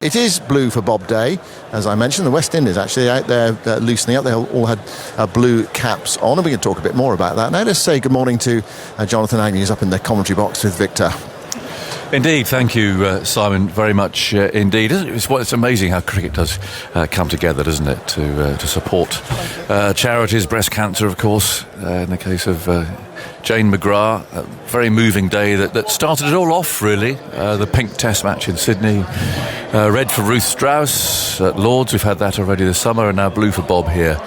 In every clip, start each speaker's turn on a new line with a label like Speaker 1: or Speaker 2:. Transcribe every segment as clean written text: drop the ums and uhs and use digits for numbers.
Speaker 1: it is blue for Bob Day. As I mentioned, the West Indies actually out there loosening up. They all had blue caps on, and we can talk a bit more about that. Now let's say good morning to Jonathan Agnew, who's up in the commentary box with Victor.
Speaker 2: Indeed, thank you, Simon, very much indeed. It's amazing how cricket does come together, doesn't it, to support charities, breast cancer, of course, in the case of Jane McGrath. A very moving day that started it all off, really. The pink test match in Sydney, red for Ruth Strauss at Lords. We've had that already this summer, and now blue for Bob here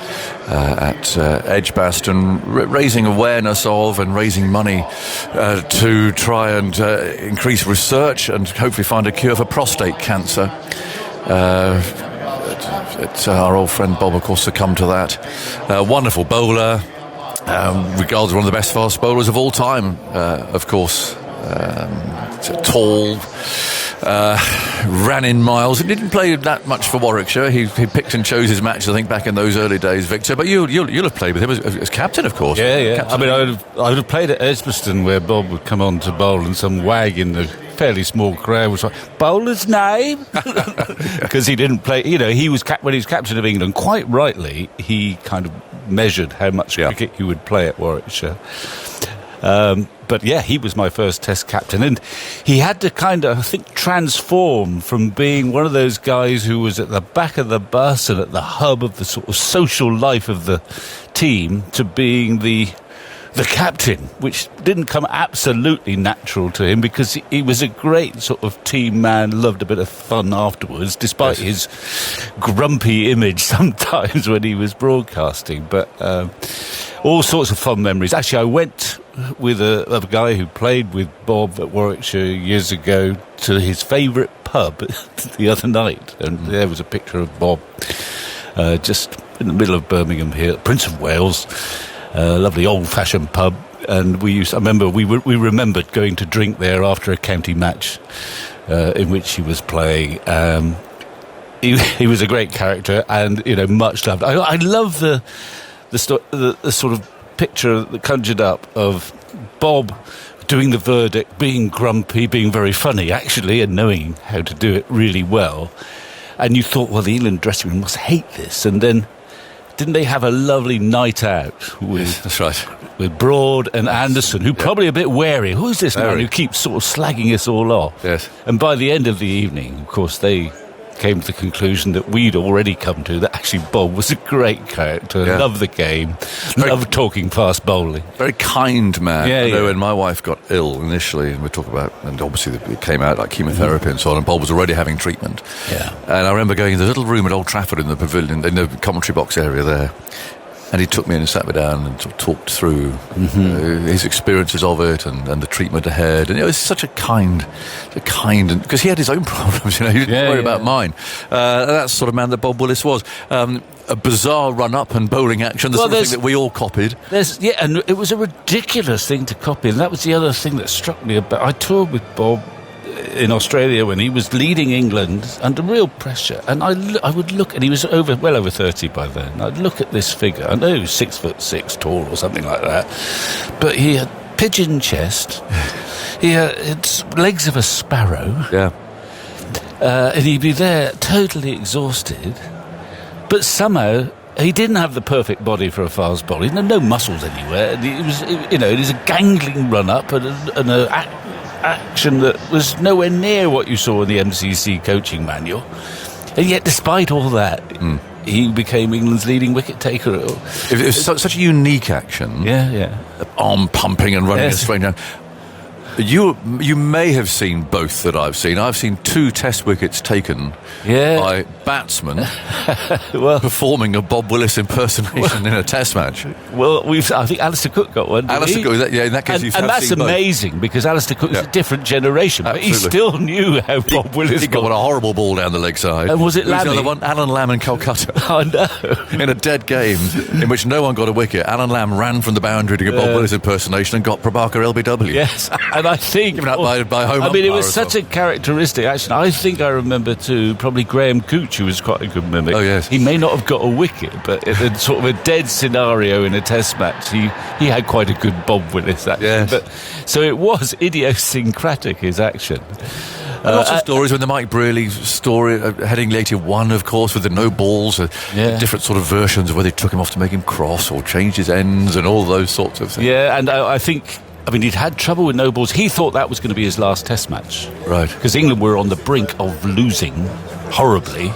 Speaker 2: at Edgbaston, raising awareness of and raising money to try and increase research and hopefully find a cure for prostate cancer. Our old friend Bob, of course, succumbed to that. Wonderful bowler, regarded as one of the best fast bowlers of all time, of course. Tall, ran in miles. He didn't play that much for Warwickshire. He picked and chose his matches, I think, back in those early days, Victor. But you'll have played with him as captain, of course.
Speaker 3: Yeah.
Speaker 2: Captain.
Speaker 3: I mean, I would have played at Edgbaston, where Bob would come on to bowl, and some wag in the fairly small crowd was like, "Bowler's name," because he didn't play. You know, when he was captain of England, quite rightly, he kind of measured how much cricket he would play at Warwickshire. But yeah, he was my first Test captain, and he had to kind of, I think, transform from being one of those guys who was at the back of the bus and at the hub of the sort of social life of the team to being the captain, which didn't come absolutely natural to him, because he was a great sort of team man, loved a bit of fun afterwards, despite his grumpy image sometimes when he was broadcasting. But all sorts of fun memories. Actually, I went with a guy who played with Bob at Warwickshire years ago to his favourite pub the other night, and there was a picture of Bob just in the middle of Birmingham here, Prince of Wales. Lovely old-fashioned pub, and we remembered going to drink there after a county match in which he was playing. He was a great character, and much loved. I love the sort of picture that conjured up of Bob doing the verdict, being grumpy, being very funny actually, and knowing how to do it really well. And you thought, well, the England dressing room must hate this, and then. Didn't they have a lovely night out with,
Speaker 2: that's right,
Speaker 3: with Broad and Anderson, who probably a bit wary. Who's this man who keeps sort of slagging us all off?
Speaker 2: Yes.
Speaker 3: And by the end of the evening, of course, they came to the conclusion that we'd already come to, that actually Bob was a great character, loved the game, loved talking fast bowling. Very
Speaker 2: kind man. I know when my wife got ill initially, and we talk about, and obviously it came out like chemotherapy and so on, and Bob was already having treatment.
Speaker 3: Yeah.
Speaker 2: And I remember going in the little room at Old Trafford in the pavilion, in the commentary box area there, and he took me in and sat me down and sort of talked through his experiences of it and the treatment ahead. And it was such a kind, and because he had his own problems, he didn't worry about mine. That's the sort of man that Bob Willis was. A bizarre run-up and bowling action, the sort of thing that we all copied.
Speaker 3: And it was a ridiculous thing to copy, and that was the other thing that struck me about. I toured with Bob in Australia when he was leading England under real pressure, and I would look, and he was well over 30 by then. I'd look at this figure. I know he was 6'6" tall or something like that, but he had pigeon chest, he had legs of a sparrow, and he'd be there totally exhausted, but somehow he didn't have the perfect body for a fast bowler. He had no muscles anywhere. It was a gangling run up and a action that was nowhere near what you saw in the MCC coaching manual, and yet despite all that he became England's leading wicket taker.
Speaker 2: It was such a unique action, arm pumping and running a straight down. You may have seen both that I've seen. I've seen 2 Test wickets taken by batsmen performing a Bob Willis impersonation in a Test match.
Speaker 3: Well, I think Alistair Cook got one.
Speaker 2: Alistair Cook, in that case,
Speaker 3: and that's amazing both. Because Alistair Cook was a different generation, but he still knew how Bob Willis.
Speaker 2: He got a horrible ball down the leg side.
Speaker 3: And was it Lammy?
Speaker 2: The other one, Alan Lamb in Calcutta.
Speaker 3: I know.
Speaker 2: In a dead game in which no one got a wicket, Alan Lamb ran from the boundary to get Bob Willis impersonation and got Prabhakar LBW.
Speaker 3: Yes. And I think
Speaker 2: given out by home.
Speaker 3: I mean, it was such a characteristic action. I think I remember too. Probably Graham Gooch, who was quite a good mimic.
Speaker 2: Oh yes,
Speaker 3: he may not have got a wicket, but in sort of a dead scenario in a Test match, he had quite a good Bob Willis action.
Speaker 2: Yes.
Speaker 3: But so it was idiosyncratic, his action.
Speaker 2: Lots of stories when the Mike Brearley story, heading 81, of course, with the no balls, different sort of versions of whether he took him off to make him cross or changed his ends and all those sorts of things.
Speaker 3: Yeah, and I think, he'd had trouble with no balls. He thought that was going to be his last Test match.
Speaker 2: Right.
Speaker 3: Because England were on the brink of losing horribly.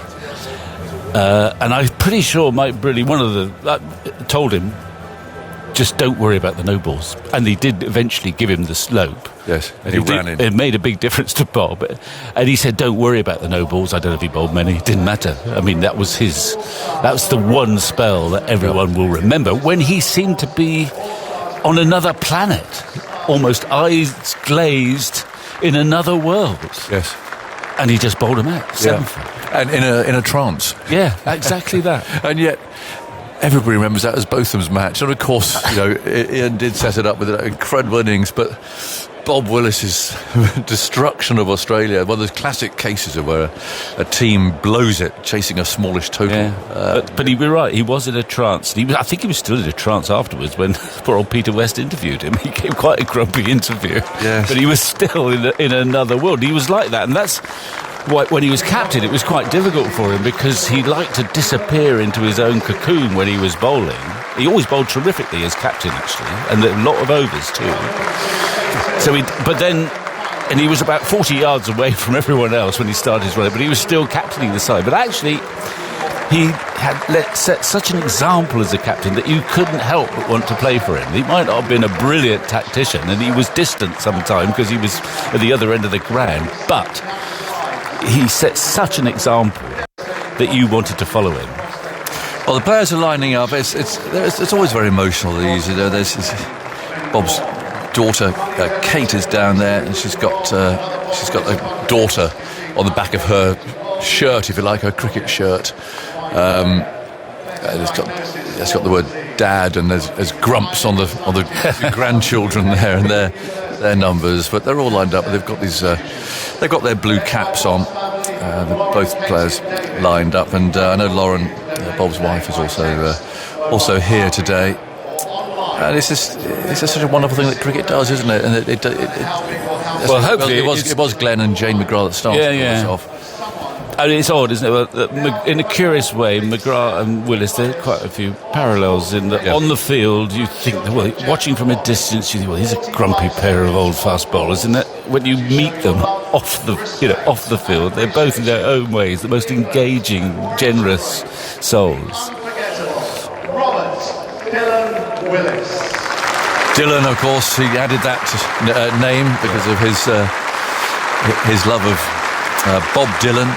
Speaker 3: And I'm pretty sure Mike Brearley, told him, just don't worry about the no balls. And he did eventually give him the slope.
Speaker 2: Yes, and he ran in.
Speaker 3: It made a big difference to Bob. And he said, don't worry about the no balls. I don't know if he bowled many. It didn't matter. That was the one spell that everyone will remember, when he seemed to be on another planet, almost eyes glazed in another world.
Speaker 2: Yes.
Speaker 3: And he just bowled him out. 7 foot.
Speaker 2: And in a trance.
Speaker 3: Yeah, exactly that.
Speaker 2: And yet, everybody remembers that as Botham's match. And of course, Ian did set it up with an incredible innings, but Bob Willis's destruction of Australia, one of those classic cases of where a team blows it, chasing a smallish total.
Speaker 3: Yeah. But he'd be right, he was in a trance. I think he was still in a trance afterwards when poor old Peter West interviewed him. He gave quite a grumpy interview.
Speaker 2: Yes.
Speaker 3: But he was still in another world. He was like that, and that's why, when he was captain, it was quite difficult for him, because he liked to disappear into his own cocoon when he was bowling. He always bowled terrifically as captain, actually, and a lot of overs too. And he was about 40 yards away from everyone else when he started his run, but he was still captaining the side. But actually, he had set such an example as a captain that you couldn't help but want to play for him. He might not have been a brilliant tactician, and he was distant sometimes because he was at the other end of the ground, but he set such an example that you wanted to follow him.
Speaker 2: Well, the players are lining up. It's always very emotional. There's Bob's daughter Kate is down there, and she's got a daughter on the back of her shirt, if you like, her cricket shirt. It's got the word Dad, and there's grumps on the grandchildren there, and their numbers, but they're all lined up. They've got they've got their blue caps on. Both players lined up, and I know Lauren, Bob's wife, is also here today. And it's just such a wonderful thing that cricket does, isn't it? And
Speaker 3: Hopefully
Speaker 2: it was Glenn and Jane McGrath that started this off.
Speaker 3: And it's odd, isn't it? In a curious way, McGrath and Willis, there are quite a few parallels in that. On the field, you think, watching from a distance, you think, these are grumpy pair of old fast bowlers, and that when you meet them off the field, they're both in their own ways the most engaging, generous souls.
Speaker 2: Dylan, of course, he added that name because of his love of Bob Dylan.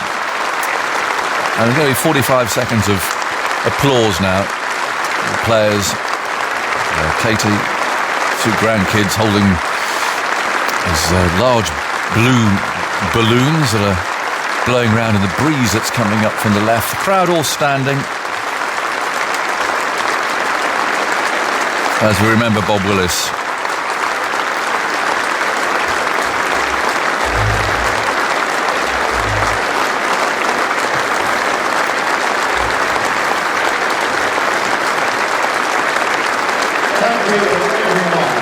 Speaker 2: And there's going to be 45 seconds of applause now. The players, Katie, 2 grandkids holding these large blue balloons that are blowing around in the breeze that's coming up from the left. The crowd all standing as we remember Bob Willis.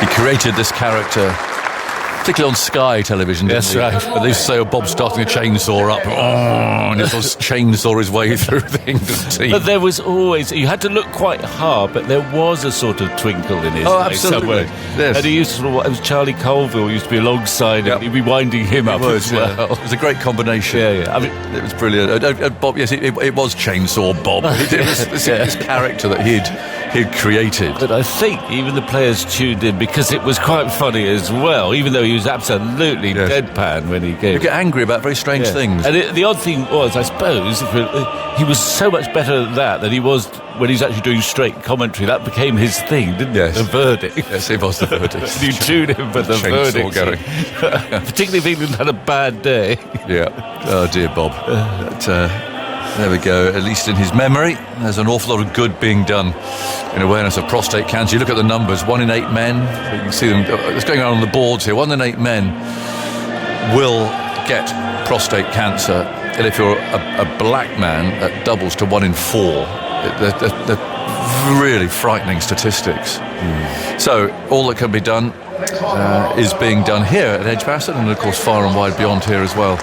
Speaker 2: He created this character, particularly on Sky Television.
Speaker 3: That's right.
Speaker 2: But they used to say, Bob's starting a chainsaw up, and he sort of chainsaw his way through the England team.
Speaker 3: But there was always, you had to look quite hard, but there was a sort of twinkle in his eye somewhere.
Speaker 2: Yes.
Speaker 3: And he used to, it was Charlie Colville used to be alongside him, he'd be winding him up as well.
Speaker 2: It was a great combination.
Speaker 3: Yeah.
Speaker 2: It was brilliant. Bob, yes, it was Chainsaw Bob. It was this character that he'd created.
Speaker 3: But I think even the players tuned in because it was quite funny as well, even though he was absolutely deadpan when he gave.
Speaker 2: You get angry about very strange things.
Speaker 3: And the odd thing was, I suppose, he was so much better at that than he was when he was actually doing straight commentary. That became his thing, didn't it? The verdict.
Speaker 2: Yes, it was the verdict.
Speaker 3: You tuned in for the verdict.
Speaker 2: Going.
Speaker 3: Particularly if England had a bad day.
Speaker 2: Yeah. Oh, dear Bob. There we go. At least in his memory, there's an awful lot of good being done in awareness of prostate cancer. You look at the numbers, 1 in 8 men. You can see them. It's going on the boards here. 1 in 8 men will get prostate cancer. And if you're a black man, that doubles to 1 in 4. They're really frightening statistics. So all that can be done is being done here at Edgbaston, and of course far and wide beyond here as well.